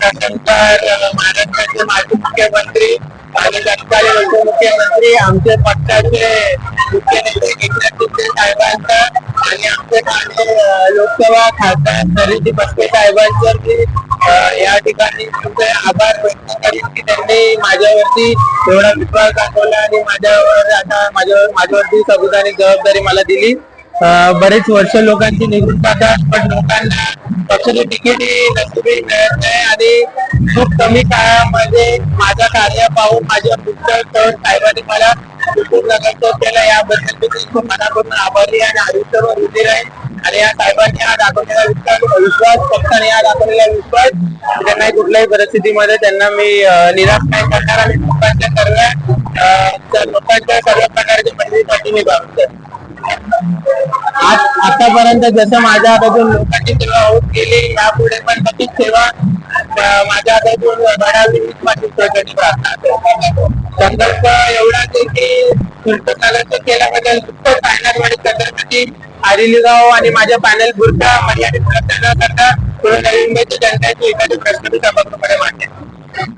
त्यानंतर महाराष्ट्राचे माजी मुख्यमंत्री आणि तत्कालीन उपमुख्यमंत्री आमचे पक्षाचे मुख्य नेते एकनाथ शिंदे साहेबांचा आणि आमचे माननीय लोकसभा खासदार नरेंद्र पटके साहेबांचा मी या ठिकाणी तुमचे आभार व्यक्त करीन की त्यांनी माझ्यावरती एवढा विश्वास दाखवला आणि माझ्यावरती संविधानिक जबाबदारी मला दिली। बरेच वर्ष लोकांची निवडून जातात पण लोकांना पक्षाची तिकीट नशिबी मिळत नाही आणि खूप कमी काळामध्ये माझं कार्य पाहून माझ्या पुस्तक साहेबांनी मला खूप नगरचं केलं याबद्दल मी खूप मनापासून आभारी आणि आयुष्यभर रुधी राहील। आणि या साहेबांनी हा दाखवलेला विश्वास पक्षाने हा दाखवलेला विश्वास त्यांना कुठल्याही परिस्थितीमध्ये त्यांना मी निराश नाही करणार आणि लोकांच्या सर्व प्रकारच्या मदतीसाठी मी भावतो। आतापर्यंत जसं माझ्या हातातून लोकांची सेवा होत गेली यापुढे पण तशीच सेवा माझ्या हातातून घडावी हीच माझी प्रकटी प्रार्थना। संकल्प एवढाच आहे की कृष्णकालाचं केल्याबद्दल नुसतं फायनल छत्रपती आरिलीगाव आणि माझ्या पॅनल पुरता मर्यादित न करता नवीन जनतेची एखादी प्रश्न मी सभागृहामध्ये मांडेल।